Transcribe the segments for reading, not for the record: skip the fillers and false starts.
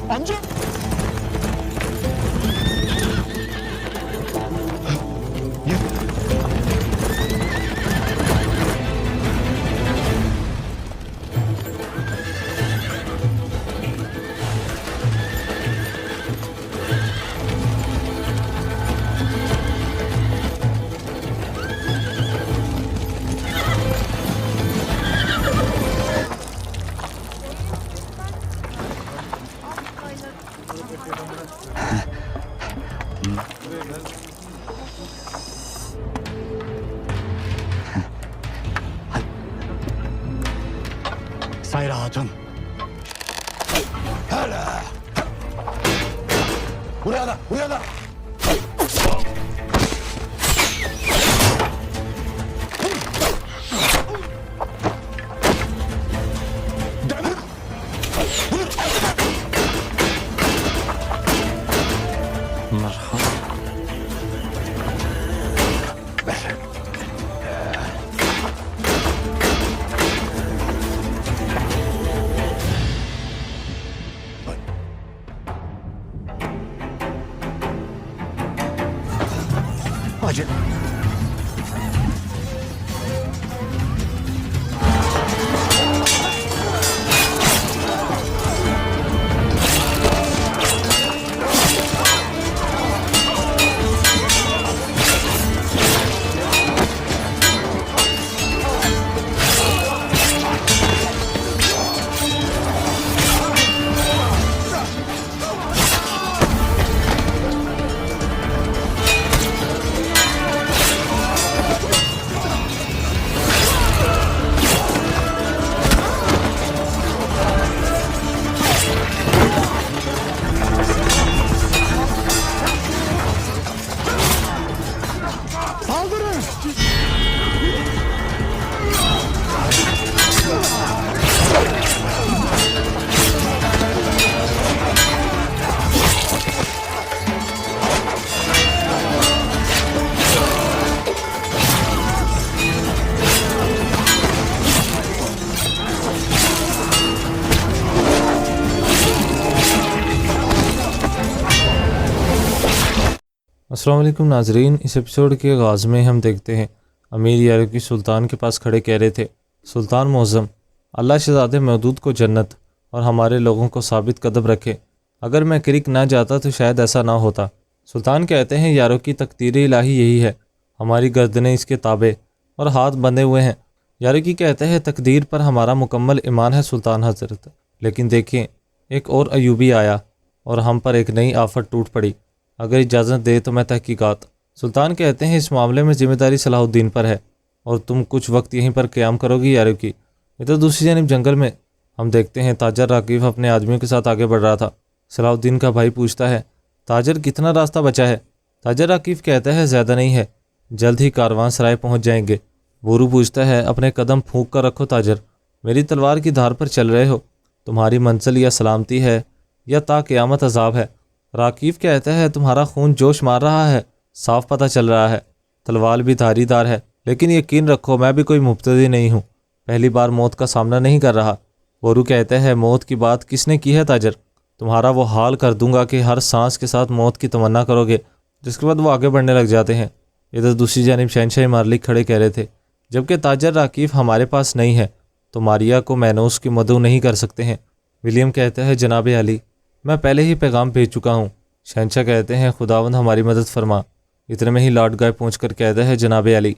Amca! Sayra Hatun. Hele! Buraya da, buraya da! Merhaba. Hacı. السلام علیکم ناظرین، اس episode کے آغاز میں ہم دیکھتے ہیں امیر یاروکی سلطان کے پاس کھڑے کہہ رہے تھے، سلطان معظم، اللہ شہزادے مودود کو جنت اور ہمارے لوگوں کو ثابت قدم رکھے۔ اگر میں کرک نہ جاتا تو شاید ایسا نہ ہوتا۔ سلطان کہتے ہیں یاروکی تقدیر الہی یہی ہے، ہماری گردنیں اس کے تابع اور ہاتھ بندھے ہوئے ہیں۔ یاروکی کہتے ہیں تقدیر پر ہمارا مکمل ایمان ہے سلطان حضرت، لیکن دیکھیں ایک اور ایوبی آیا اور ہم پر ایک نئی آفت ٹوٹ پڑی۔ اگر اجازت دے تو میں تحقیقات۔ سلطان کہتے ہیں اس معاملے میں ذمہ داری صلاح الدین پر ہے اور تم کچھ وقت یہیں پر قیام کرو گی یاروکی۔ ادھر دوسری جانب جنگل میں ہم دیکھتے ہیں تاجر راکیف اپنے آدمیوں کے ساتھ آگے بڑھ رہا تھا۔ صلاح الدین کا بھائی پوچھتا ہے، تاجر کتنا راستہ بچا ہے؟ تاجر راکیف کہتا ہے زیادہ نہیں ہے، جلد ہی کاروان سرائے پہنچ جائیں گے۔ بورو پوچھتا ہے، اپنے قدم پھونک کر رکھو تاجر، میری تلوار کی دھار پر چل رہے ہو، تمہاری منزل یا سلامتی ہے یا تا قیامت عذاب ہے؟ راکیف کہتا ہے تمہارا خون جوش مار رہا ہے، صاف پتہ چل رہا ہے، تلوار بھی دھاری دار ہے، لیکن یقین رکھو میں بھی کوئی مبتدی نہیں ہوں، پہلی بار موت کا سامنا نہیں کر رہا۔ بورو کہتا ہے موت کی بات کس نے کی ہے تاجر؟ تمہارا وہ حال کر دوں گا کہ ہر سانس کے ساتھ موت کی تمنا کرو گے، جس کے بعد وہ آگے بڑھنے لگ جاتے ہیں۔ ادھر دوسری جانب شہنشاہ مارلک کھڑے کہہ رہے تھے، جبکہ تاجر راکیف ہمارے پاس نہیں ہے تو ماریا کو مینوس کی مدعو نہیں کر سکتے ہیں۔ ولیم کہتا ہے جناب علی، میں پہلے ہی پیغام بھیج چکا ہوں۔ شہنشاہ کہتے ہیں خداوند ہماری مدد فرما۔ اتنے میں ہی لارڈ گائے پہنچ کر کہتا ہے جناب علی،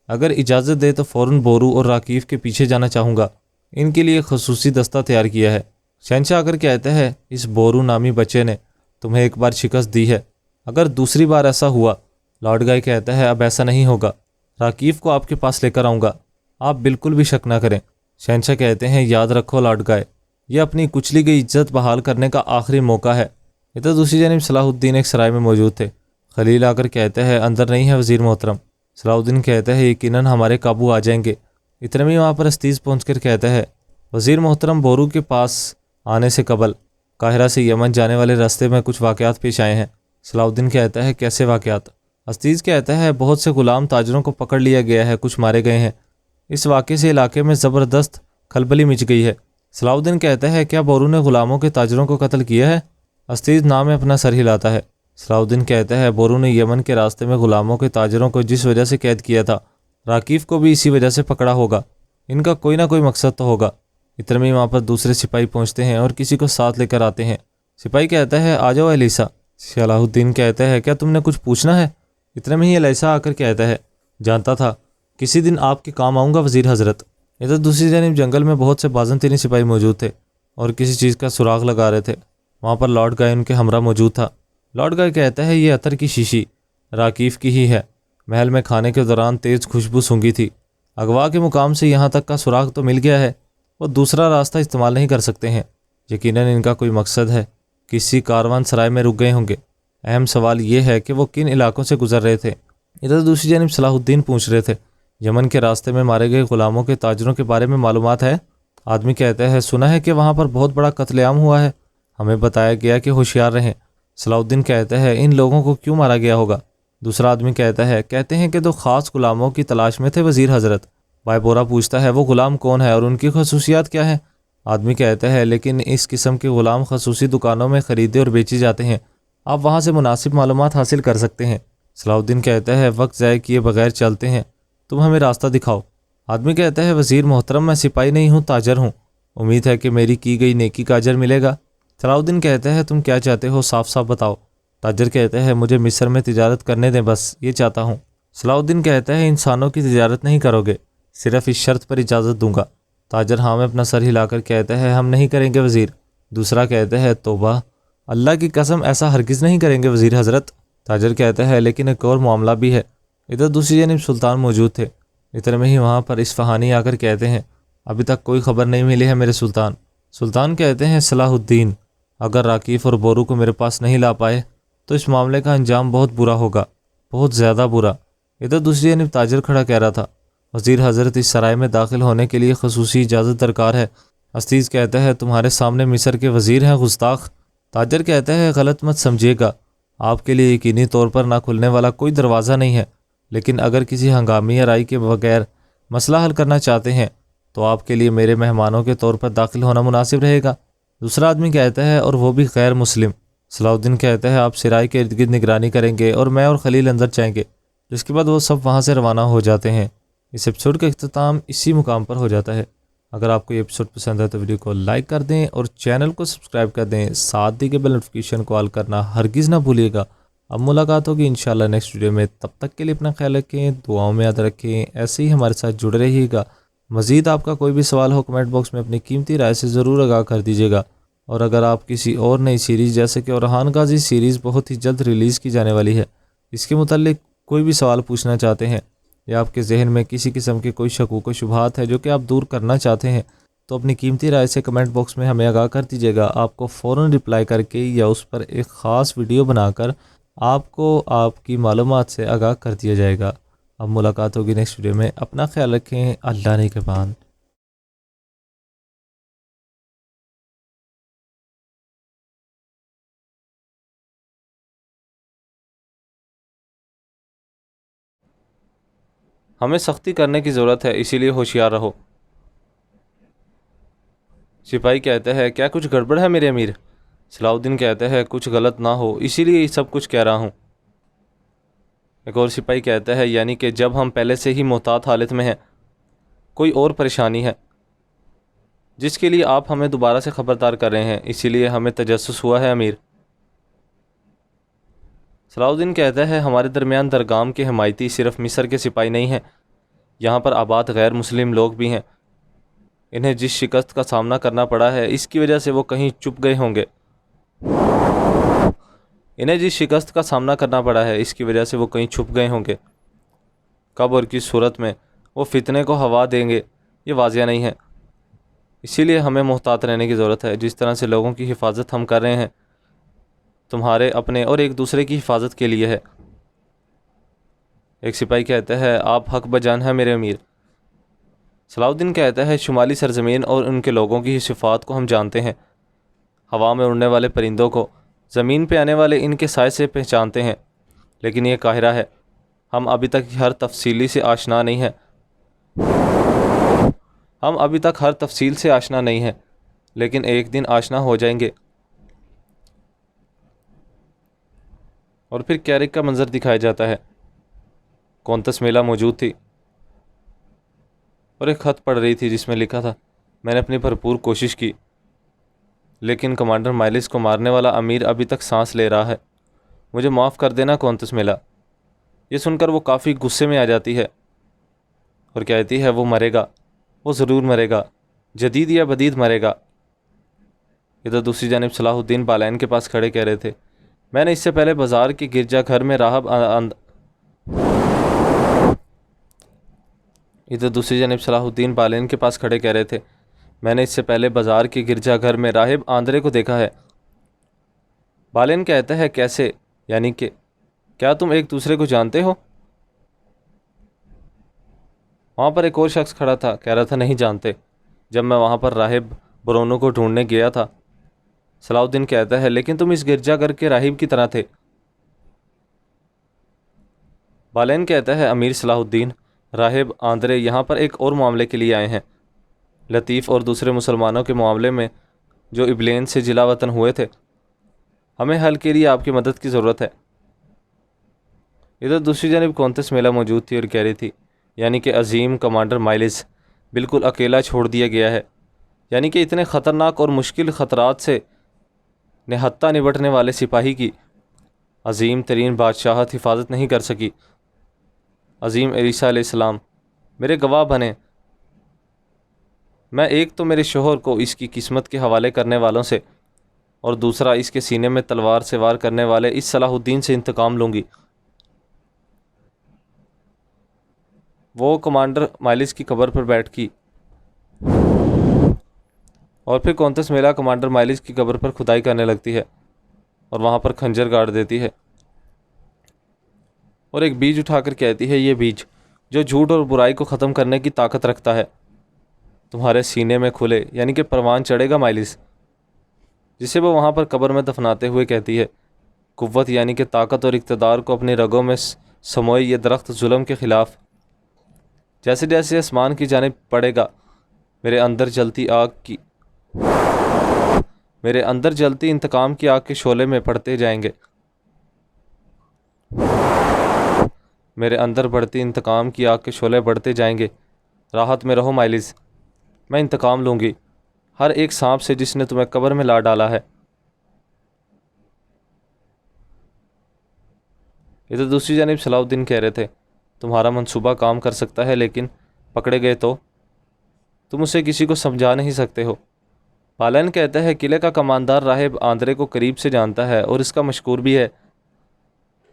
اگر اجازت دے تو فوراً بورو اور راکیف کے پیچھے جانا چاہوں گا، ان کے لیے خصوصی دستہ تیار کیا ہے۔ شہنشاہ اگر کہتا ہے اس بورو نامی بچے نے تمہیں ایک بار شکست دی ہے، اگر دوسری بار ایسا ہوا؟ لارڈ گائے کہتا ہے اب ایسا نہیں ہوگا، راکیف کو آپ کے پاس لے کر آؤں گا، آپ بالکل بھی شک نہ کریں۔ شہنشاہ کہتے ہیں یاد رکھو لارڈ گائے، یہ اپنی کچلی گئی عزت بحال کرنے کا آخری موقع ہے۔ ادھر دوسری جانب صلاح الدین ایک سرائے میں موجود تھے۔ خلیل آ کر کہتا ہے اندر نہیں ہے وزیر محترم۔ صلاح الدین کہتا ہے یقیناً ہمارے قابو آ جائیں گے۔ اتنے میں وہاں پر استیز پہنچ کر کہتا ہے وزیر محترم، بورو کے پاس آنے سے قبل قاہرہ سے یمن جانے والے راستے میں کچھ واقعات پیش آئے ہیں۔ صلاح الدین کہتا ہے کیسے واقعات؟ استیز کہتا ہے بہت سے غلام تاجروں کو پکڑ لیا گیا ہے، کچھ مارے گئے ہیں، اس واقعے سے علاقے میں زبردست کھلبلی مچ گئی ہے۔ صلاح الدین کہتا ہے کیا بورو نے غلاموں کے تاجروں کو قتل کیا ہے؟ استیز نام میں اپنا سر ہلاتا ہے۔ صلاح الدین کہتا ہے بورو نے یمن کے راستے میں غلاموں کے تاجروں کو جس وجہ سے قید کیا تھا، راکیف کو بھی اسی وجہ سے پکڑا ہوگا، ان کا کوئی نہ کوئی مقصد تو ہوگا۔ اتنے میں وہاں پر دوسرے سپاہی پہنچتے ہیں اور کسی کو ساتھ لے کر آتے ہیں۔ سپاہی کہتا ہے آ جاؤ الیسا۔ صلاح الدین کہتا ہے کیا تم نے کچھ پوچھنا ہے؟ اتنے میں ہی الیسا آ کر کہتا ہے جانتا تھا کسی دن آپ کے کام آؤں گا وزیر حضرت۔ ادھر دوسری جانب جنگل میں بہت سے بازنطینی سپاہی موجود تھے اور کسی چیز کا سراغ لگا رہے تھے۔ وہاں پر لارڈ گائے ان کے ہمراہ موجود تھا۔ لارڈ گائے کہتا ہے یہ عطر کی شیشی راکیف کی ہی ہے، محل میں کھانے کے دوران تیز خوشبو سونگھی تھی، اغوا کے مقام سے یہاں تک کا سراغ تو مل گیا ہے، وہ دوسرا راستہ استعمال نہیں کر سکتے ہیں، یقیناً ان کا کوئی مقصد ہے، کسی کاروان سرائے میں رک گئے ہوں گے۔ اہم سوال یہ ہے کہ وہ کن علاقوں سے گزر رہے تھے۔ ادھر دوسری جانب صلاح الدین پوچھ رہے تھے یمن کے راستے میں مارے گئے غلاموں کے تاجروں کے بارے میں معلومات ہے؟ آدمی کہتا ہے سنا ہے کہ وہاں پر بہت بڑا قتل عام ہوا ہے، ہمیں بتایا گیا کہ ہوشیار رہیں۔ صلاح الدین کہتا ہے ان لوگوں کو کیوں مارا گیا ہوگا؟ دوسرا آدمی کہتا ہے کہتے ہیں کہ دو خاص غلاموں کی تلاش میں تھے وزیر حضرت۔ بھائی بورا پوچھتا ہے وہ غلام کون ہے اور ان کی خصوصیات کیا ہیں؟ آدمی کہتا ہے لیکن اس قسم کے غلام خصوصی دکانوں میں خریدے اور بیچے جاتے ہیں، آپ وہاں سے مناسب معلومات حاصل کر سکتے ہیں۔ صلاح الدین کہتا ہے وقت ضائع کیے بغیر چلتے ہیں، تم ہمیں راستہ دکھاؤ۔ آدمی کہتا ہے وزیر محترم میں سپاہی نہیں ہوں، تاجر ہوں، امید ہے کہ میری کی گئی نیکی کا اجر ملے گا۔ صلاح الدین کہتا ہے تم کیا چاہتے ہو، صاف صاف بتاؤ۔ تاجر کہتا ہے مجھے مصر میں تجارت کرنے دیں، بس یہ چاہتا ہوں۔ صلاح الدین کہتا ہے انسانوں کی تجارت نہیں کرو گے، صرف اس شرط پر اجازت دوں گا۔ تاجر ہاں میں اپنا سر ہلا کر کہتا ہے ہم نہیں کریں گے وزیر۔ دوسرا کہتا ہے توبہ، اللہ کی قسم ایسا ہرگز نہیں کریں گے وزیر حضرت۔ تاجر کہتا ہے لیکن ایک اور معاملہ بھی ہے۔ ادھر دوسری جانب سلطان موجود تھے۔ اتنے میں ہی وہاں پر اصفہانی آ کر کہتے ہیں ابھی تک کوئی خبر نہیں ملی ہے میرے سلطان۔ سلطان کہتے ہیں صلاح الدین اگر راکیف اور بورو کو میرے پاس نہیں لا پائے تو اس معاملے کا انجام بہت برا ہوگا، بہت زیادہ برا۔ ادھر دوسری جانب تاجر کھڑا کہہ رہا تھا وزیر حضرت اس سرائے میں داخل ہونے کے لیے خصوصی اجازت درکار ہے۔ استیز کہتا ہے تمہارے سامنے مصر کے وزیر ہیں گستاخ۔ تاجر کہتا ہے غلط مت سمجھیے گا، آپ کے لیے یقینی طور پر نہ کھلنے والا کوئی دروازہ نہیں ہے، لیکن اگر کسی ہنگامی رائے کے بغیر مسئلہ حل کرنا چاہتے ہیں تو آپ کے لیے میرے مہمانوں کے طور پر داخل ہونا مناسب رہے گا۔ دوسرا آدمی کہتا ہے اور وہ بھی غیر مسلم۔ صلاح الدین کہتا ہے آپ سرائی کے ارد گرد نگرانی کریں گے اور میں اور خلیل اندر جائیں گے، جس کے بعد وہ سب وہاں سے روانہ ہو جاتے ہیں۔ اس ایپیسوڈ کا اختتام اسی مقام پر ہو جاتا ہے۔ اگر آپ کو یہ ایپیسوڈ پسند ہے تو ویڈیو کو لائک کر دیں اور چینل کو سبسکرائب کر دیں، ساتھ دی کے بیل نوٹیفیکیشن کو آل کرنا ہرگز نہ بھولیے گا۔ اب ملاقات ہوگی انشاءاللہ نیکسٹ ویڈیو میں، تب تک کے لیے اپنا خیال رکھیں، دعاؤں میں یاد رکھیں، ایسے ہی ہمارے ساتھ جڑے رہیے گا۔ مزید آپ کا کوئی بھی سوال ہو کمنٹ باکس میں اپنی قیمتی رائے سے ضرور آگاہ کر دیجیے گا، اور اگر آپ کسی اور نئی سیریز جیسے کہ اورحان غازی سیریز بہت ہی جلد ریلیز کی جانے والی ہے، اس کے متعلق کوئی بھی سوال پوچھنا چاہتے ہیں، یا آپ کے ذہن میں کسی قسم کے کوئی شکوک و شبہات ہے جو کہ آپ دور کرنا چاہتے ہیں، تو اپنی قیمتی رائے سے کمنٹ باکس میں ہمیں آگاہ کر دیجیے گا۔ آپ کو فوراً رپلائی کر کے یا اس پر ایک خاص ویڈیو بنا کر آپ کو آپ کی معلومات سے آگاہ کر دیا جائے گا۔ اب ملاقات ہوگی نیکسٹ ویڈیو میں، اپنا خیال رکھیں، اللہ نگہبان۔ ہمیں سختی کرنے کی ضرورت ہے، اسی لیے ہوشیار رہو۔ سپاہی کہتا ہے کیا کچھ گڑبڑ ہے میرے امیر؟ صلاح الدین کہتا ہے کچھ غلط نہ ہو اسی لیے یہ سب کچھ کہہ رہا ہوں۔ ایک اور سپاہی کہتا ہے یعنی کہ جب ہم پہلے سے ہی محتاط حالت میں ہیں، کوئی اور پریشانی ہے جس کے لیے آپ ہمیں دوبارہ سے خبردار کر رہے ہیں، اسی لیے ہمیں تجسس ہوا ہے امیر۔ صلاح الدین کہتا ہے ہمارے درمیان درگام کے حمایتی صرف مصر کے سپاہی نہیں ہیں، یہاں پر آباد غیر مسلم لوگ بھی ہیں۔ انہیں جس شکست کا سامنا کرنا پڑا ہے اس کی وجہ سے وہ کہیں چھپ گئے ہوں گے۔ انہیں جس شکست کا سامنا کرنا پڑا ہے اس کی وجہ سے وہ کہیں چھپ گئے ہوں گے۔ کب اور کس صورت میں وہ فتنے کو ہوا دیں گے یہ واضح نہیں ہے، اسی لیے ہمیں محتاط رہنے کی ضرورت ہے۔ جس طرح سے لوگوں کی حفاظت ہم کر رہے ہیں، تمہارے اپنے اور ایک دوسرے کی حفاظت کے لیے ہے۔ ایک سپاہی کہتا ہے آپ حق بجان ہیں میرے امیر۔ صلاح الدین کہتا ہے شمالی سرزمین اور ان کے لوگوں کی صفات کو ہم جانتے ہیں، ہوا میں اڑنے والے پرندوں کو، زمین پہ آنے والے ان کے سائے سے پہچانتے ہیں، لیکن یہ قاہرہ ہے، ہم ابھی تک ہر تفصیل سے آشنا نہیں ہیں، لیکن ایک دن آشنا ہو جائیں گے۔ اور پھر کیرک کا منظر دکھایا جاتا ہے۔ کونتس میلہ موجود تھی اور ایک خط پڑھ رہی تھی جس میں لکھا تھا میں نے اپنی بھرپور کوشش کی، لیکن کمانڈر مائلس کو مارنے والا امیر ابھی تک سانس لے رہا ہے، مجھے معاف کر دینا کونتس میلہ۔ یہ سن کر وہ کافی غصے میں آ جاتی ہے اور کہتی ہے وہ مرے گا، وہ ضرور مرے گا، جدید یا بدید مرے گا۔ ادھر دوسری جانب صلاح الدین بالین کے پاس کھڑے کہہ رہے تھے میں نے اس سے پہلے بازار کے گرجا گھر میں راہب ادھر دوسری جانب صلاح الدین بالین کے پاس کھڑے کہہ رہے تھے میں نے اس سے پہلے بازار کے گرجا گھر میں راہب آندرے کو دیکھا ہے۔ بالین کہتا ہے کیسے، یعنی کہ کیا تم ایک دوسرے کو جانتے ہو؟ وہاں پر ایک اور شخص کھڑا تھا، کہہ رہا تھا نہیں جانتے، جب میں وہاں پر راہب برونو کو ڈھونڈنے گیا تھا۔ صلاح الدین کہتا ہے لیکن تم اس گرجا گھر کے راہب کی طرح تھے۔ بالین کہتا ہے امیر صلاح الدین، راہب آندرے یہاں پر ایک اور معاملے کے لیے آئے ہیں، لطیف اور دوسرے مسلمانوں کے معاملے میں جو ابلین سے جلا وطن ہوئے تھے، ہمیں حل کے لیے آپ کی مدد کی ضرورت ہے۔ ادھر دوسری جانب کونتس میلہ موجود تھی اور کہہ رہی تھی یعنی کہ عظیم کمانڈر مائلس بالکل اکیلا چھوڑ دیا گیا ہے، یعنی کہ اتنے خطرناک اور مشکل خطرات سے نہتہ نبٹنے والے سپاہی کی عظیم ترین بادشاہت حفاظت نہیں کر سکی۔ عظیم عیسیٰ علیہ السلام میرے گواہ بنے، میں ایک تو میرے شوہر کو اس کی قسمت کے حوالے کرنے والوں سے، اور دوسرا اس کے سینے میں تلوار سے وار کرنے والے اس صلاح الدین سے انتقام لوں گی۔ وہ کمانڈر مائلس کی قبر پر بیٹھ کی اور پھر کونتس میلہ کمانڈر مائلس کی قبر پر کھدائی کرنے لگتی ہے اور وہاں پر خنجر گاڑ دیتی ہے اور ایک بیج اٹھا کر کہتی ہے یہ بیج جو جھوٹ اور برائی کو ختم کرنے کی طاقت رکھتا ہے تمہارے سینے میں کھلے، یعنی کہ پروان چڑھے گا مائلس، جسے وہ وہاں پر قبر میں دفناتے ہوئے کہتی ہے قوت یعنی کہ طاقت اور اقتدار کو اپنی رگوں میں سموئے یہ درخت ظلم کے خلاف جیسے جیسے آسمان کی جانب پڑے گا، میرے اندر جلتی میرے اندر جلتی انتقام کی آگ کے شعلے میں پڑتے جائیں گے، میرے اندر بڑھتی انتقام کی آگ کے شعلے بڑھتے جائیں گے۔ راحت میں رہو مائلز، میں انتقام لوں گی ہر ایک سانپ سے جس نے تمہیں قبر میں لا ڈالا ہے۔ ادھر دوسری جانب صلاح الدین کہہ رہے تھے تمہارا منصوبہ کام کر سکتا ہے لیکن پکڑے گئے تو تم اسے کسی کو سمجھا نہیں سکتے ہو۔ بالین کہتا ہے قلعے کا کماندار راہب آندرے کو قریب سے جانتا ہے اور اس کا مشکور بھی ہے،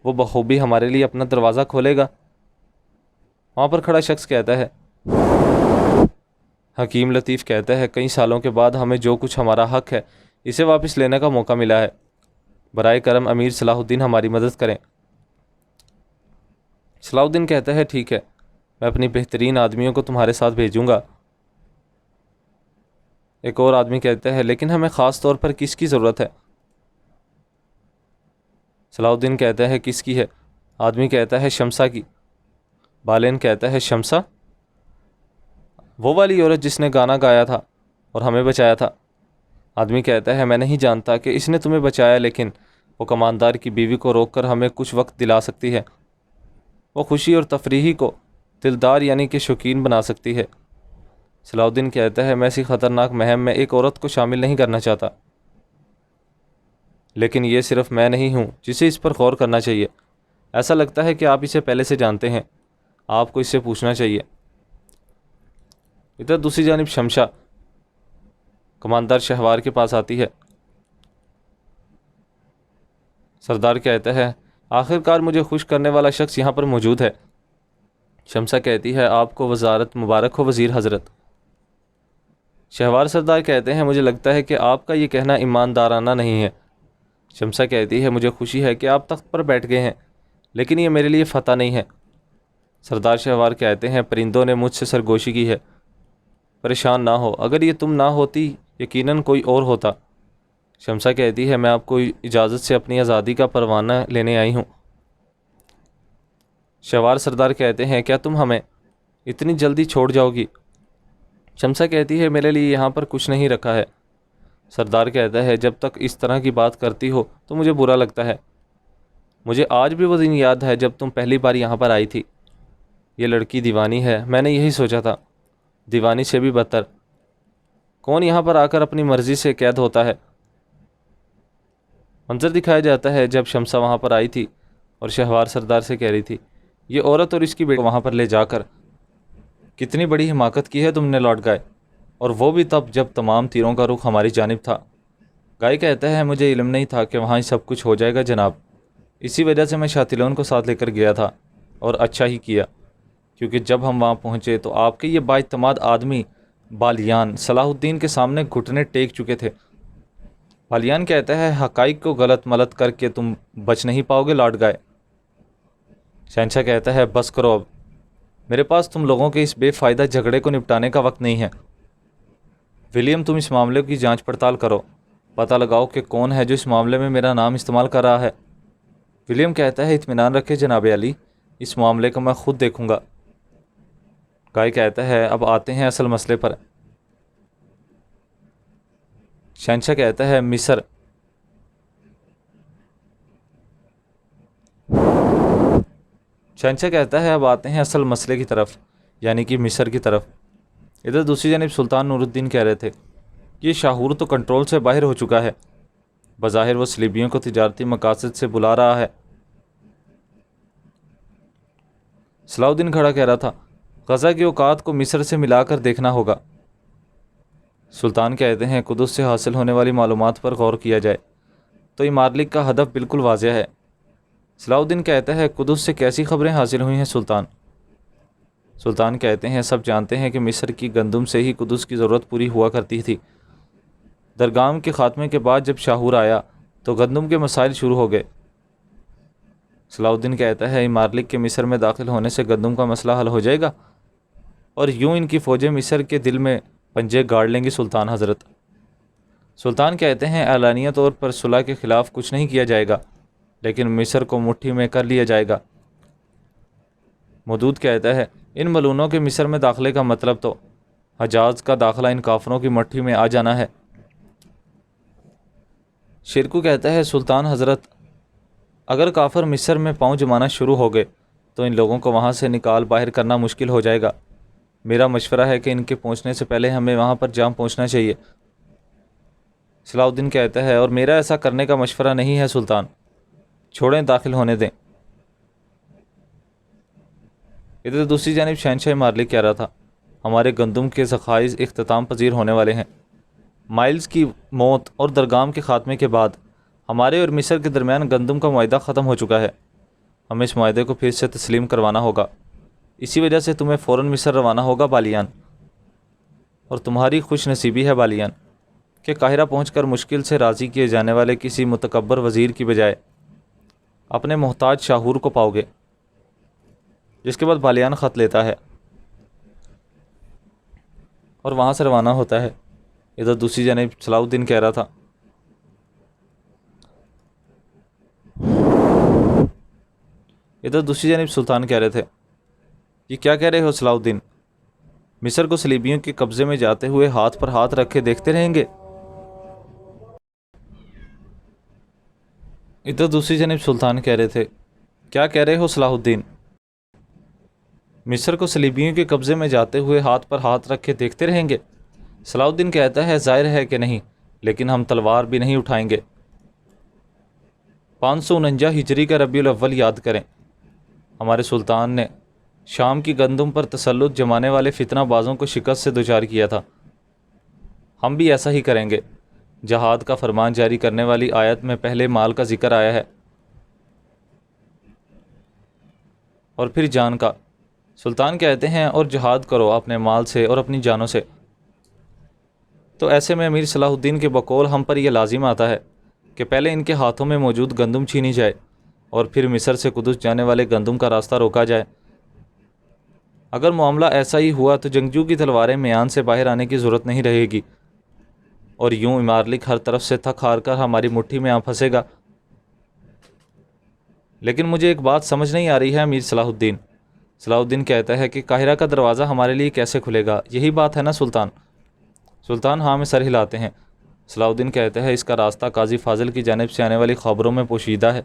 وہ بخوبی ہمارے لیے اپنا دروازہ کھولے گا۔ وہاں پر کھڑا شخص کہتا ہے، حکیم لطیف کہتا ہے کئی سالوں کے بعد ہمیں جو کچھ ہمارا حق ہے اسے واپس لینے کا موقع ملا ہے، برائے کرم امیر صلاح الدین ہماری مدد کریں۔ صلاح الدین کہتا ہے ٹھیک ہے، میں اپنی بہترین آدمیوں کو تمہارے ساتھ بھیجوں گا۔ ایک اور آدمی کہتا ہے لیکن ہمیں خاص طور پر کس کی ضرورت ہے؟ صلاح الدین کہتا ہے کس کی ہے؟ آدمی کہتا ہے شمسا کی۔ بالین کہتا ہے شمسا؟ وہ والی عورت جس نے گانا گایا تھا اور ہمیں بچایا تھا۔ آدمی کہتا ہے میں نہیں جانتا کہ اس نے تمہیں بچایا، لیکن وہ کماندار کی بیوی کو روک کر ہمیں کچھ وقت دلا سکتی ہے، وہ خوشی اور تفریحی کو دلدار یعنی کہ شوقین بنا سکتی ہے۔ صلاح الدین کہتا ہے میں ایسی خطرناک مہم میں ایک عورت کو شامل نہیں کرنا چاہتا، لیکن یہ صرف میں نہیں ہوں جسے اس پر غور کرنا چاہیے، ایسا لگتا ہے کہ آپ اسے پہلے سے جانتے ہیں، آپ کو اس سے پوچھنا چاہیے۔ ادھر دوسری جانب شمشا کماندار شہوار کے پاس آتی ہے۔ سردار کہتا ہے آخر کار مجھے خوش کرنے والا شخص یہاں پر موجود ہے۔ شمسا کہتی ہے آپ کو وزارت مبارک ہو وزیر حضرت۔ شہوار سردار کہتے ہیں مجھے لگتا ہے کہ آپ کا یہ کہنا ایماندارانہ نہیں ہے۔ شمسا کہتی ہے مجھے خوشی ہے کہ آپ تخت پر بیٹھ گئے ہیں، لیکن یہ میرے لیے فتح نہیں ہے۔ سردار شہوار کہتے ہیں پرندوں نے مجھ سے سرگوشی کی ہے، پریشان نہ ہو، اگر یہ تم نہ ہوتی یقیناً کوئی اور ہوتا۔ شمسا کہتی ہے میں آپ کو اجازت سے اپنی آزادی کا پروانہ لینے آئی ہوں۔ شہوار سردار کہتے ہیں کیا تم ہمیں اتنی جلدی چھوڑ جاؤ گی؟ شمسا کہتی ہے میرے لیے یہاں پر کچھ نہیں رکھا ہے۔ سردار کہتا ہے جب تک اس طرح کی بات کرتی ہو تو مجھے برا لگتا ہے، مجھے آج بھی وہ دن یاد ہے جب تم پہلی بار یہاں پر آئی تھی۔ یہ لڑکی دیوانی ہے، میں نے یہی سوچا تھا، دیوانی سے بھی بدتر۔ کون یہاں پر آ کر اپنی مرضی سے قید ہوتا ہے؟ منظر دکھایا جاتا ہے جب شمسا وہاں پر آئی تھی اور شہوار سردار سے کہہ رہی تھی یہ عورت اور اس کی بیٹی وہاں پر لے جا کر کتنی بڑی حماقت کی ہے تم نے لارڈ گائے، اور وہ بھی تب جب تمام تیروں کا رخ ہماری جانب تھا۔ گائے کہتا ہے مجھے علم نہیں تھا کہ وہاں ہی سب کچھ ہو جائے گا جناب، اسی وجہ سے میں شاتلون کو ساتھ لے کر گیا تھا، اور اچھا ہی کیا، کیونکہ جب ہم وہاں پہنچے تو آپ کے یہ بااعتماد آدمی بالیان صلاح الدین کے سامنے گھٹنے ٹیک چکے تھے۔ بالیان کہتا ہے حقائق کو غلط ملت کر کے تم بچ نہیں پاؤ گے لارڈ گائے۔ شہنشاہ کہتا ہے بس کرو اب، میرے پاس تم لوگوں کے اس بے فائدہ جھگڑے کو نپٹانے کا وقت نہیں ہے۔ ولیم تم اس معاملے کی جانچ پڑتال کرو، پتہ لگاؤ کہ کون ہے جو اس معاملے میں میرا نام استعمال کر رہا ہے۔ ولیم کہتا ہے اطمینان رکھے جناب علی، اس معاملے کو میں خود دیکھوں گا۔ گائے کہتا ہے اب آتے ہیں اصل مسئلے پر۔ شہنشاہ کہتا ہے مصر۔ شہنشاہ کہتا ہے اب آتے ہیں اصل مسئلے کی طرف، یعنی کہ مصر کی طرف۔ ادھر دوسری جانب سلطان نور الدین کہہ رہے تھے یہ شاہور تو کنٹرول سے باہر ہو چکا ہے، بظاہر وہ صلیبیوں کو تجارتی مقاصد سے بلا رہا ہے۔ صلاح الدین کھڑا کہہ رہا تھا غزہ کے اوقات کو مصر سے ملا کر دیکھنا ہوگا۔ سلطان کہتے ہیں قدس سے حاصل ہونے والی معلومات پر غور کیا جائے تو امارلک کا ہدف بالکل واضح ہے۔ صلاح الدین کہتا ہے قدس سے کیسی خبریں حاصل ہوئی ہیں سلطان؟ سلطان کہتے ہیں سب جانتے ہیں کہ مصر کی گندم سے ہی قدس کی ضرورت پوری ہوا کرتی تھی۔ درگام کے خاتمے کے بعد جب شاہور آیا تو گندم کے مسائل شروع ہو گئے۔ صلاح الدین کہتا ہے امارلک کے مصر میں داخل ہونے سے گندم کا مسئلہ حل ہو جائے گا، اور یوں ان کی فوجیں مصر کے دل میں پنجے گاڑ لیں گی سلطان حضرت۔ سلطان کہتے ہیں اعلانیہ طور پر صلح کے خلاف کچھ نہیں کیا جائے گا، لیکن مصر کو مٹھی میں کر لیا جائے گا۔ مودود کہتا ہے ان ملونوں کے مصر میں داخلے کا مطلب تو حجاز کا داخلہ ان کافروں کی مٹھی میں آ جانا ہے۔ شیرکو کہتا ہے سلطان حضرت، اگر کافر مصر میں پاؤں جمانا شروع ہو گئے تو ان لوگوں کو وہاں سے نکال باہر کرنا مشکل ہو جائے گا۔ میرا مشورہ ہے کہ ان کے پہنچنے سے پہلے ہمیں وہاں پر جام پہنچنا چاہیے۔ صلاح الدین کہتا ہے اور میرا ایسا کرنے کا مشورہ نہیں ہے سلطان، چھوڑیں داخل ہونے دیں۔ ادھر دوسری جانب شہنشاہ مارلک کہہ رہا تھا ہمارے گندم کے ذخائر اختتام پذیر ہونے والے ہیں۔ مائلز کی موت اور درگام کے خاتمے کے بعد ہمارے اور مصر کے درمیان گندم کا معاہدہ ختم ہو چکا ہے۔ ہمیں اس معاہدے کو پھر سے تسلیم کروانا ہوگا، اسی وجہ سے تمہیں فوراً مصر روانہ ہوگا بالیان، اور تمہاری خوش نصیبی ہے بالیان کہ قاہرہ پہنچ کر مشکل سے راضی کیے جانے والے کسی متکبر وزیر کی بجائے اپنے محتاج شاہور کو پاؤ گے۔ جس کے بعد بالیان خط لیتا ہے اور وہاں سے روانہ ہوتا ہے۔ ادھر دوسری جانب صلاح الدین کہہ رہا تھا سلطان کہہ رہے تھے یہ کیا کہہ رہے ہو صلاح الدین؟ مصر کو صلیبیوں کے قبضے میں جاتے ہوئے ہاتھ پر ہاتھ رکھے دیکھتے رہیں گے؟ ادھر دوسری جانب سلطان کہہ رہے تھے کیا کہہ رہے ہو صلاح الدین؟ مصر کو صلیبیوں کے قبضے میں جاتے ہوئے ہاتھ پر ہاتھ رکھے دیکھتے رہیں گے؟ صلاح الدین کہتا ہے ظاہر ہے کہ نہیں، لیکن ہم تلوار بھی نہیں اٹھائیں گے۔ 549 ہجری کا ربیع الاول یاد کریں، ہمارے سلطان نے شام کی گندم پر تسلط جمانے والے فتنہ بازوں کو شکست سے دوچار کیا تھا۔ ہم بھی ایسا ہی کریں گے۔ جہاد کا فرمان جاری کرنے والی آیت میں پہلے مال کا ذکر آیا ہے اور پھر جان کا۔ سلطان کہتے ہیں اور جہاد کرو اپنے مال سے اور اپنی جانوں سے۔ تو ایسے میں امیر صلاح الدین کے بقول ہم پر یہ لازم آتا ہے کہ پہلے ان کے ہاتھوں میں موجود گندم چھینی جائے اور پھر مصر سے قدس جانے والے گندم کا راستہ روکا جائے۔ اگر معاملہ ایسا ہی ہوا تو جنگجو کی تلواریں میان سے باہر آنے کی ضرورت نہیں رہے گی، اور یوں مارلک ہر طرف سے تھک ہار کر ہماری مٹھی میں آ پھنسے گا۔ لیکن مجھے ایک بات سمجھ نہیں آ رہی ہے امیر صلاح الدین۔ صلاح الدین کہتا ہے کہ قاہرہ کا دروازہ ہمارے لیے کیسے کھلے گا؟ یہی بات ہے نا سلطان؟ سلطان ہاں میں سر ہلاتے ہیں۔ صلاح الدین کہتا ہے اس کا راستہ قاضی فاضل کی جانب سے آنے والی خبروں میں پوشیدہ ہے۔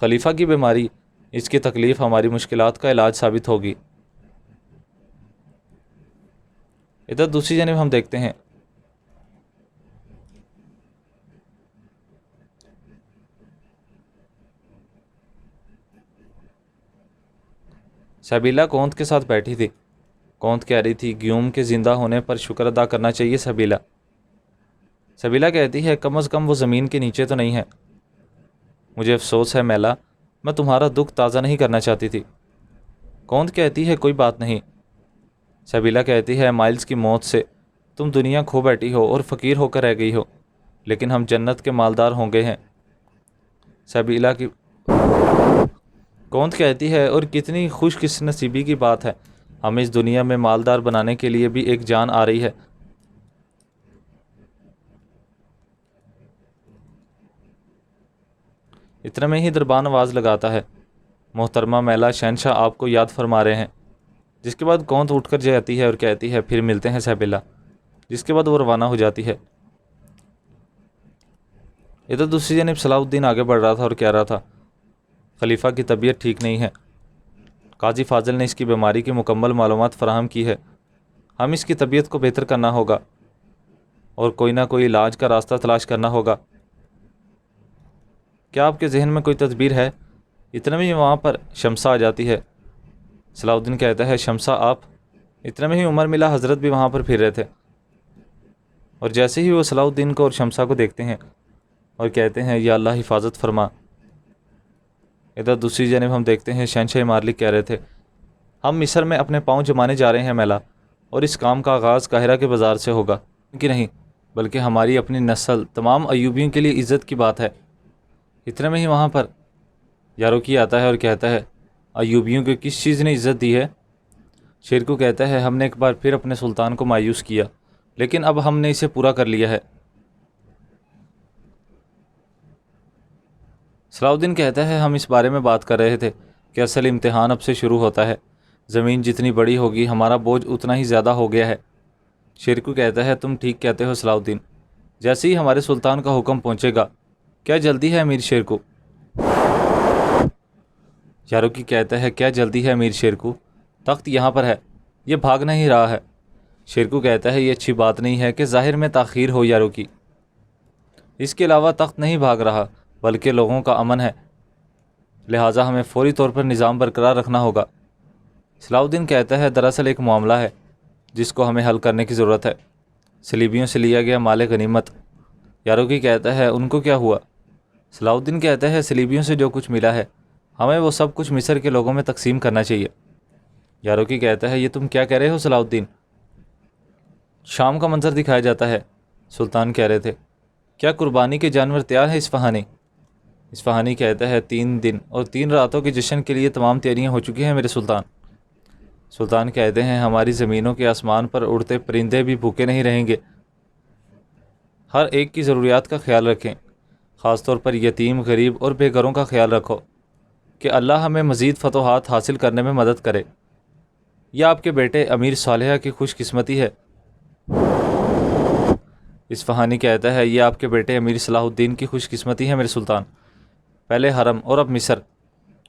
خلیفہ کی بیماری، اس کی تکلیف ہماری مشکلات کا علاج ثابت ہوگی۔ ادھر دوسری جانب ہم دیکھتے ہیں سبیلا کونت کے ساتھ بیٹھی تھی۔ کونت کہہ رہی تھی گیوم کے زندہ ہونے پر شکر ادا کرنا چاہیے سبیلا۔ سبیلا کہتی ہے کم از کم وہ زمین کے نیچے تو نہیں ہے۔ مجھے افسوس ہے میلا، میں تمہارا دکھ تازہ نہیں کرنا چاہتی تھی۔ کونت کہتی ہے کوئی بات نہیں۔ سبیلا کہتی ہے مائلز کی موت سے تم دنیا کھو بیٹھی ہو اور فقیر ہو کر رہ گئی ہو، لیکن ہم جنت کے مالدار ہوں گے ہیں۔ سبیلا کی کونت کہتی ہے اور کتنی خوش نصیبی کی بات ہے، ہمیں اس دنیا میں مالدار بنانے کے لیے بھی ایک جان آ رہی ہے۔ اتنے میں ہی دربان آواز لگاتا ہے محترمہ میلا، شہنشاہ آپ کو یاد فرما رہے ہیں۔ جس کے بعد کونت اٹھ کر جاتی ہے اور کہتی ہے پھر ملتے ہیں سبیلا، جس کے بعد وہ روانہ ہو جاتی ہے۔ ادھر دوسری جانب صلاح الدین آگے بڑھ رہا تھا اور کہہ رہا تھا خلیفہ کی طبیعت ٹھیک نہیں ہے۔ قاضی فاضل نے اس کی بیماری کی مکمل معلومات فراہم کی ہے۔ ہم اس کی طبیعت کو بہتر کرنا ہوگا اور کوئی نہ کوئی علاج کا راستہ تلاش کرنا ہوگا۔ کیا آپ کے ذہن میں کوئی تدبیر ہے؟ اتنے میں ہی وہاں پر شمسہ آ جاتی ہے۔ صلاح الدین کہتا ہے شمسہ آپ؟ اتنے میں ہی عمر ملا حضرت بھی وہاں پر پھر رہے تھے، اور جیسے ہی وہ صلاح الدین کو اور شمسہ کو دیکھتے ہیں اور کہتے ہیں یا اللہ حفاظت فرما۔ ادھر دوسری جانب ہم دیکھتے ہیں شہنشاہ مارلک کہہ رہے تھے ہم مصر میں اپنے پاؤں جمانے جا رہے ہیں میلا، اور اس کام کا آغاز قاہرہ کے بازار سے ہوگا کہ نہیں، بلکہ ہماری اپنی نسل تمام ایوبیوں کے لیے عزت کی بات ہے۔ اتنے میں ہی وہاں پر یاروکی آتا ہے اور کہتا ہے ایوبیوں کو کس چیز نے عزت دی ہے؟ شیرکو کہتا ہے ہم نے ایک بار پھر اپنے سلطان کو مایوس کیا، لیکن اب ہم نے اسے پورا کر لیا ہے۔ صلاح الدین کہتا ہے ہم اس بارے میں بات کر رہے تھے کہ اصل امتحان اب سے شروع ہوتا ہے، زمین جتنی بڑی ہوگی ہمارا بوجھ اتنا ہی زیادہ ہو گیا ہے۔ شیرکو کہتا ہے تم ٹھیک کہتے ہو صلاح الدین، جیسے ہی ہمارے سلطان کا حکم پہنچے گا، کیا جلدی ہے امیر شیر کو؟ یاروکی کہتا ہے کیا جلدی ہے امیر شیر کو، تخت یہاں پر ہے، یہ بھاگ نہیں رہا ہے۔ شیرکو کہتا ہے یہ اچھی بات نہیں ہے کہ ظاہر میں تاخیر ہو یاروکی، اس کے علاوہ تخت نہیں بھاگ رہا بلکہ لوگوں کا امن ہے، لہٰذا ہمیں فوری طور پر نظام برقرار رکھنا ہوگا۔ صلاح الدین کہتا ہے دراصل ایک معاملہ ہے جس کو ہمیں حل کرنے کی ضرورت ہے، صلیبیوں سے لیا گیا مال غنیمت۔ یاروکی کہتا ہے ان کو کیا ہوا؟ صلاح الدین کہتا ہے صلیبیوں سے جو کچھ ملا ہے ہمیں وہ سب کچھ مصر کے لوگوں میں تقسیم کرنا چاہیے۔ یاروکی کہتا ہے یہ تم کیا کہہ رہے ہو صلاح الدین؟ شام کا منظر دکھایا جاتا ہے۔ سلطان کہہ رہے تھے کیا قربانی کے جانور تیار ہیں اصفہانی؟ اصفہانی کہتا ہے 3 دن اور 3 راتوں کے جشن کے لیے تمام تیاریاں ہو چکی ہیں میرے سلطان۔ سلطان کہتے ہیں ہماری زمینوں کے آسمان پر اڑتے پرندے بھی بھوکے نہیں رہیں گے، ہر ایک کی ضروریات کا خیال رکھیں، خاص طور پر یتیم، غریب اور بے گھروں کا خیال رکھو کہ اللہ ہمیں مزید فتوحات حاصل کرنے میں مدد کرے۔ یہ آپ کے بیٹے امیر صالحہ کی خوش قسمتی ہے۔ اصفہانی کہتا ہے یہ آپ کے بیٹے امیر صلاح الدین کی خوش قسمتی ہے میرے سلطان، پہلے حرم اور اب مصر،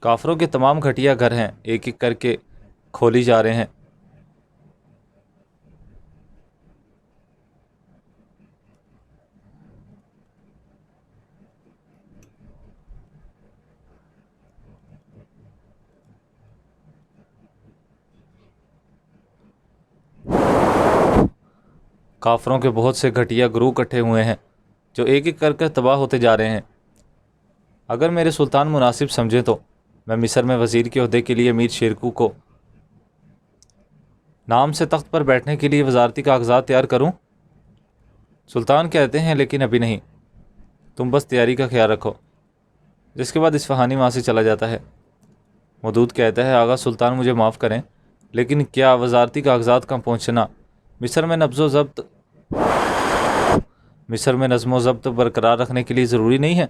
کافروں کے تمام گھٹیا گھر ہیں ایک ایک کر کے کھولی جا رہے ہیں۔ کافروں کے بہت سے گھٹیا گروہ اکٹھے ہوئے ہیں جو ایک ایک کر تباہ ہوتے جا رہے ہیں۔ اگر میرے سلطان مناسب سمجھیں تو میں مصر میں وزیر کے عہدے کے لیے امیر شیرکو کو نام سے تخت پر بیٹھنے کے لیے وزارتی کاغذات تیار کروں؟ سلطان کہتے ہیں لیکن ابھی نہیں، تم بس تیاری کا خیال رکھو۔ جس کے بعد اصفہانی وہاں سے چلا جاتا ہے۔ مودود کہتا ہے آغا سلطان مجھے معاف کریں، لیکن کیا وزارتی کاغذات کا پہنچنا مصر میں نظم و ضبط برقرار رکھنے کے لیے ضروری نہیں ہے؟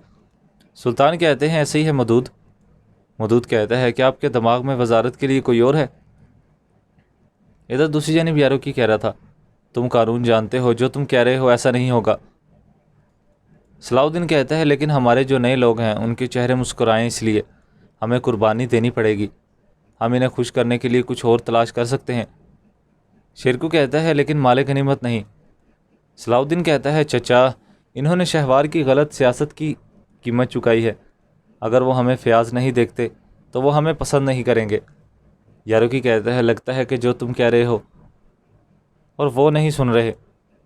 سلطان کہتے ہیں ایسے ہی ہے مودود۔ مودود کہتا ہے کہ آپ کے دماغ میں وزارت کے لیے کوئی اور ہے؟ ادھر دوسری جانب یاروکی کہہ رہا تھا تم قانون جانتے ہو، جو تم کہہ رہے ہو ایسا نہیں ہوگا۔ صلاح الدین کہتا ہے لیکن ہمارے جو نئے لوگ ہیں ان کے چہرے مسکرائیں، اس لیے ہمیں قربانی دینی پڑے گی، ہم انہیں خوش کرنے کے لیے کچھ اور تلاش کر سکتے ہیں۔ شیرکو کہتا ہے لیکن مال غنیمت نہیں۔ صلاح الدین کہتا ہے چچا انہوں نے شہوار کی غلط سیاست کی قیمت چکائی ہے، اگر وہ ہمیں فیاض نہیں دیکھتے تو وہ ہمیں پسند نہیں کریں گے۔ یاروکی کہتا ہے لگتا ہے کہ جو تم کہہ رہے ہو اور وہ نہیں سن رہے،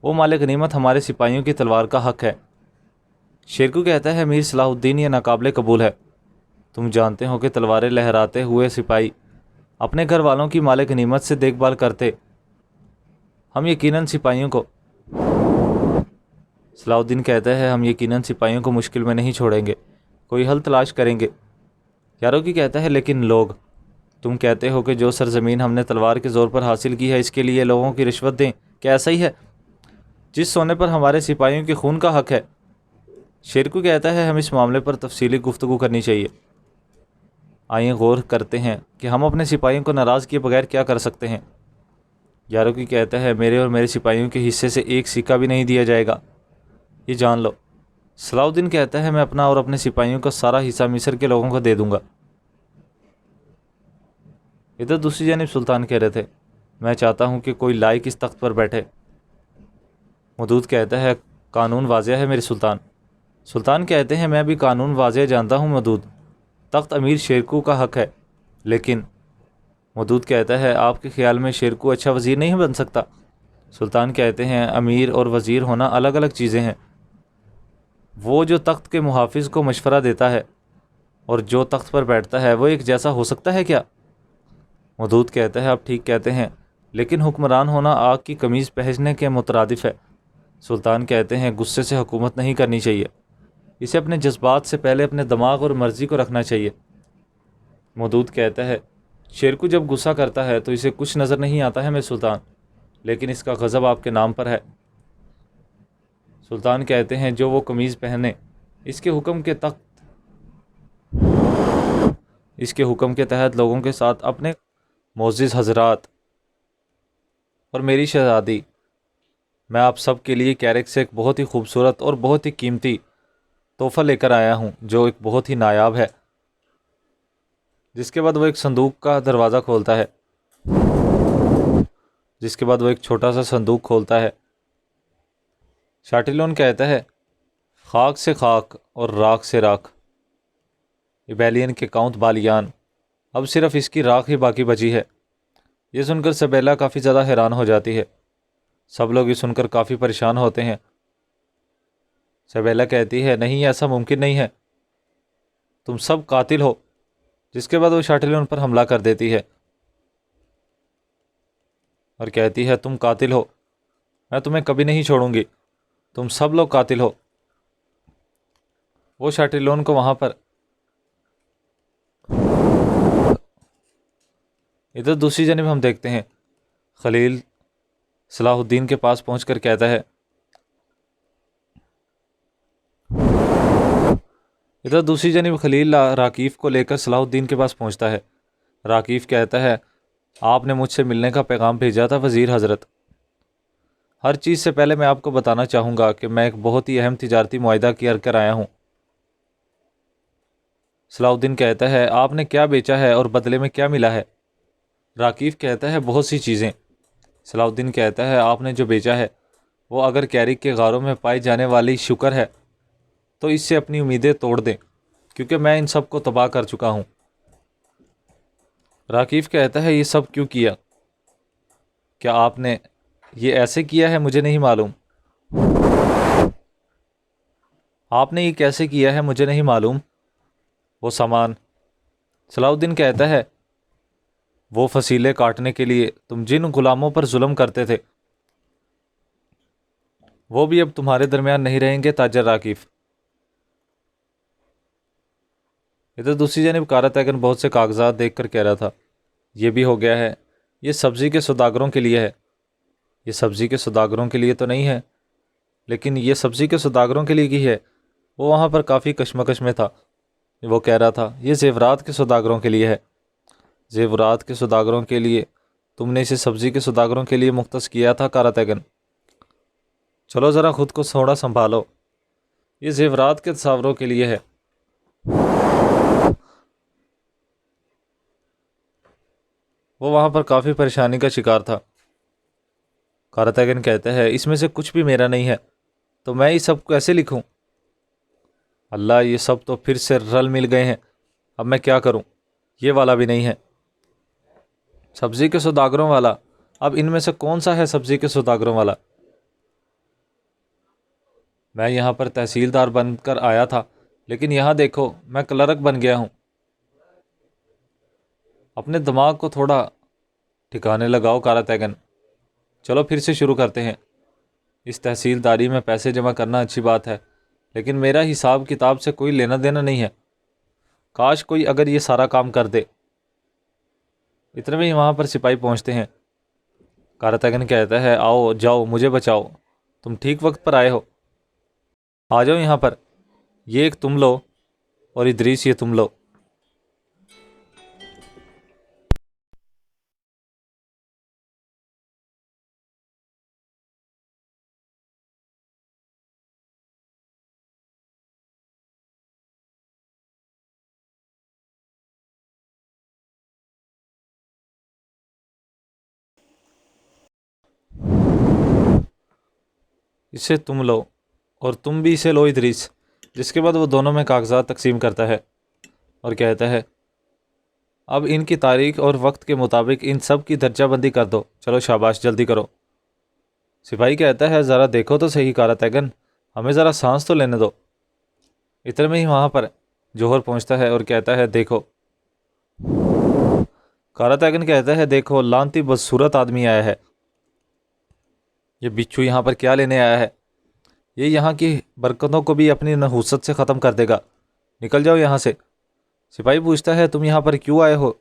وہ مال غنیمت ہمارے سپاہیوں کی تلوار کا حق ہے۔ شیرکو کہتا ہے امیر صلاح الدین یہ ناقابل قبول ہے، تم جانتے ہو کہ تلواریں لہراتے ہوئے سپاہی اپنے گھر والوں کی مال غنیمت سے دیکھ بھال کرتے، ہم یقیناً سپاہیوں کو صلاح الدین کہتا ہے ہم یقیناً سپاہیوں کو مشکل میں نہیں چھوڑیں گے، کوئی حل تلاش کریں گے۔ یاروکی کہتا ہے لیکن لوگ، تم کہتے ہو کہ جو سرزمین ہم نے تلوار کے زور پر حاصل کی ہے اس کے لیے لوگوں کی رشوت دیں، کیا ایسا ہی ہے؟ جس سونے پر ہمارے سپاہیوں کے خون کا حق ہے۔ شیرکو کہتا ہے ہم اس معاملے پر تفصیلی گفتگو کرنی چاہیے، آئیں غور کرتے ہیں کہ ہم اپنے سپاہیوں کو ناراض کیے بغیر کیا کر سکتے ہیں۔ یاروکی کہتا ہے میرے اور میرے سپاہیوں کے حصے سے ایک سکہ بھی نہیں دیا جائے گا، یہ جان لو۔ صلاح الدین کہتا ہے میں اپنا اور اپنے سپاہیوں کا سارا حصہ مصر کے لوگوں کو دے دوں گا۔ ادھر دوسری جانب سلطان کہہ رہے تھے میں چاہتا ہوں کہ کوئی لائق اس تخت پر بیٹھے۔ مودود کہتا ہے قانون واضح ہے میرے سلطان۔ سلطان کہتے ہیں میں بھی قانون واضح جانتا ہوں مودود، تخت امیر شیرکو کا حق ہے، لیکن مودود کہتا ہے آپ کے خیال میں شیرکو اچھا وزیر نہیں بن سکتا؟ سلطان کہتے ہیں امیر اور وزیر ہونا الگ الگ چیزیں ہیں، وہ جو تخت کے محافظ کو مشورہ دیتا ہے اور جو تخت پر بیٹھتا ہے وہ ایک جیسا ہو سکتا ہے کیا؟ مودود کہتا ہے آپ ٹھیک کہتے ہیں، لیکن حکمران ہونا آگ کی قمیض پہننے کے مترادف ہے۔ سلطان کہتے ہیں غصے سے حکومت نہیں کرنی چاہیے، اسے اپنے جذبات سے پہلے اپنے دماغ اور مرضی کو رکھنا چاہیے۔ مودود کہتا ہے شیرکو جب غصہ کرتا ہے تو اسے کچھ نظر نہیں آتا ہے میرے سلطان، لیکن اس کا غضب آپ کے نام پر ہے۔ سلطان کہتے ہیں جو وہ قمیض پہنے، اس کے حکم کے تحت لوگوں کے ساتھ اپنے معزز حضرات اور میری شہزادی میں آپ سب کے لیے کیرک سے ایک بہت ہی خوبصورت اور بہت ہی قیمتی تحفہ لے کر آیا ہوں جو ایک بہت ہی نایاب ہے۔ جس کے بعد وہ ایک صندوق کا دروازہ کھولتا ہے، جس کے بعد وہ ایک چھوٹا سا صندوق کھولتا ہے۔ شاٹیلون کہتا ہے خاک سے خاک اور راکھ سے راکھ، ایبیلین کے کاؤنٹ بالیان، اب صرف اس کی راکھ ہی باقی بچی ہے۔ یہ سن کر سبیلا کافی زیادہ حیران ہو جاتی ہے۔ سب لوگ یہ سن کر کافی پریشان ہوتے ہیں۔ سبیلا کہتی ہے نہیں، ایسا ممکن نہیں ہے، تم سب قاتل ہو۔ جس کے بعد وہ شاٹیلون پر حملہ کر دیتی ہے اور کہتی ہے تم قاتل ہو، میں تمہیں کبھی نہیں چھوڑوں گی، تم سب لوگ قاتل ہو۔ وہ شاٹیلون کو وہاں پر ادھر دوسری جانب ہم دیکھتے ہیں خلیل صلاح الدین کے پاس پہنچ کر کہتا ہے ادھر دوسری جانب خلیل راکیف کو لے کر صلاح الدین کے پاس پہنچتا ہے۔ راکیف کہتا ہے آپ نے مجھ سے ملنے کا پیغام بھیجا تھا وزیر حضرت۔ ہر چیز سے پہلے میں آپ کو بتانا چاہوں گا کہ میں ایک بہت ہی اہم تجارتی معاہدہ کر آیا ہوں۔ صلاح الدین کہتا ہے آپ نے کیا بیچا ہے اور بدلے میں کیا ملا ہے؟ راکیف کہتا ہے بہت سی چیزیں۔ صلاح الدین کہتا ہے آپ نے جو بیچا ہے وہ اگر کیرک کے غاروں میں پائی جانے والی شکر ہے تو اس سے اپنی امیدیں توڑ دیں، کیونکہ میں ان سب کو تباہ کر چکا ہوں۔ راکیف کہتا ہے یہ سب کیوں کیا؟ کیا آپ نے یہ ایسے کیا ہے؟ مجھے نہیں معلوم۔ آپ نے یہ کیسے کیا ہے مجھے نہیں معلوم۔ وہ سامان، صلاح الدین کہتا ہے وہ فصیلیں کاٹنے کے لیے تم جن غلاموں پر ظلم کرتے تھے وہ بھی اب تمہارے درمیان نہیں رہیں گے تاجر راکیف۔ ادھر دوسری جانب کارا تیگن بہت سے کاغذات دیکھ کر کہہ رہا تھا یہ بھی ہو گیا ہے، یہ سبزی کے سوداگروں کے لیے ہے۔ یہ سبزی کے سوداگروں کے لیے تو نہیں ہے، لیکن یہ سبزی کے سوداگروں کے لیے کی ہے۔ وہ وہاں پر کافی کشمکش میں تھا۔ وہ کہہ رہا تھا یہ زیورات کے سوداگروں کے لیے ہے۔ زیورات کے سوداگروں کے لیے؟ تم نے اسے سبزی کے سوداگروں کے لیے مختص کیا تھا کارا تیگن؟ چلو ذرا خود کو تھوڑا سنبھالو، یہ زیورات کے تصاوروں کے لیے ہے۔ وہ وہاں پر کافی پریشانی کا شکار تھا۔ کارا تیگن کہتا ہے اس میں سے کچھ بھی میرا نہیں ہے، تو میں یہ سب کیسے لکھوں؟ اللہ، یہ سب تو پھر سے رل مل گئے ہیں، اب میں کیا کروں؟ یہ والا بھی نہیں ہے، سبزی کے سوداگروں والا۔ اب ان میں سے کون سا ہے سبزی کے سوداگروں والا؟ میں یہاں پر تحصیلدار بن کر آیا تھا، لیکن یہاں دیکھو میں کلرک بن گیا ہوں۔ اپنے دماغ کو تھوڑا ٹھکانے لگاؤ کارا تیگن۔ چلو پھر سے شروع کرتے ہیں۔ اس تحصیلداری میں پیسے جمع کرنا اچھی بات ہے، لیکن میرا حساب کتاب سے کوئی لینا دینا نہیں ہے۔ کاش کوئی اگر یہ سارا کام کر دے۔ اتنے میں ہی وہاں پر سپاہی پہنچتے ہیں۔ کارا تیگن کہتا ہے آؤ جاؤ مجھے بچاؤ، تم ٹھیک وقت پر آئے ہو، آ جاؤ یہاں پر، یہ ایک تم لو اور ادریس یہ تم لو۔ اسے تم لو اور تم بھی اسے لو ادریس۔ جس کے بعد وہ دونوں میں کاغذات تقسیم کرتا ہے اور کہتا ہے اب ان کی تاریخ اور وقت کے مطابق ان سب کی درجہ بندی کر دو، چلو شاباش جلدی کرو۔ سپاہی کہتا ہے ذرا دیکھو تو صحیح کارا تیگن، ہمیں ذرا سانس تو لینے دو۔ اتنے میں ہی وہاں پر جوہر پہنچتا ہے اور کہتا ہے دیکھو۔ کارا تیگن کہتا ہے دیکھو لانتی بدصورت آدمی آیا ہے، یہ بچھو یہاں پر کیا لینے آیا ہے؟ یہ یہاں کی برکتوں کو بھی اپنی نحوست سے ختم کر دے گا، نکل جاؤ یہاں سے۔ سپاہی پوچھتا ہے تم یہاں پر کیوں آئے ہو؟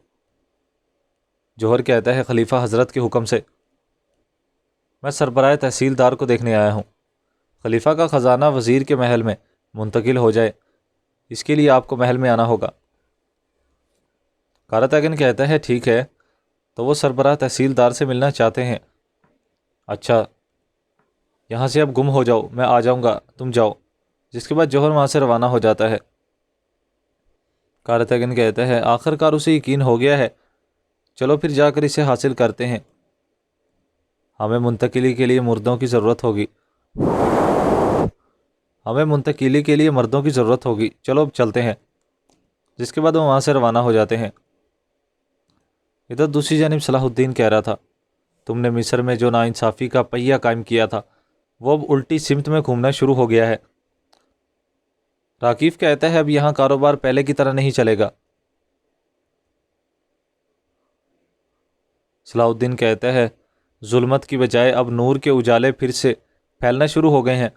جوہر کہتا ہے خلیفہ حضرت کے حکم سے، میں سربراہ تحصیلدار کو دیکھنے آیا ہوں۔ خلیفہ کا خزانہ وزیر کے محل میں منتقل ہو جائے، اس کے لیے آپ کو محل میں آنا ہوگا۔ کارا تیگن کہتا ہے ٹھیک ہے، تو وہ سربراہ تحصیلدار سے ملنا چاہتے ہیں۔ اچھا، یہاں سے اب گم ہو جاؤ، میں آ جاؤں گا، تم جاؤ۔ جس کے بعد جوہر وہاں سے روانہ ہو جاتا ہے۔ کارتاگن کہتا ہے آخر کار اسے یقین ہو گیا ہے، چلو پھر جا کر اسے حاصل کرتے ہیں۔ ہمیں منتقلی کے لیے مردوں کی ضرورت ہوگی، مردوں کی ضرورت ہوگی، چلو اب چلتے ہیں۔ جس کے بعد وہ وہاں سے روانہ ہو جاتے ہیں۔ ادھر دوسری جانب صلاح الدین کہہ رہا تھا تم نے مصر میں جو ناانصافی کا پہیہ قائم کیا تھا وہ اب الٹی سمت میں گھومنا شروع ہو گیا ہے۔ راکیف کہتا ہے اب یہاں کاروبار پہلے کی طرح نہیں چلے گا۔ صلاح الدین کہتا ہے ظلمت کی بجائے اب نور کے اجالے پھر سے پھیلنا شروع ہو گئے ہیں۔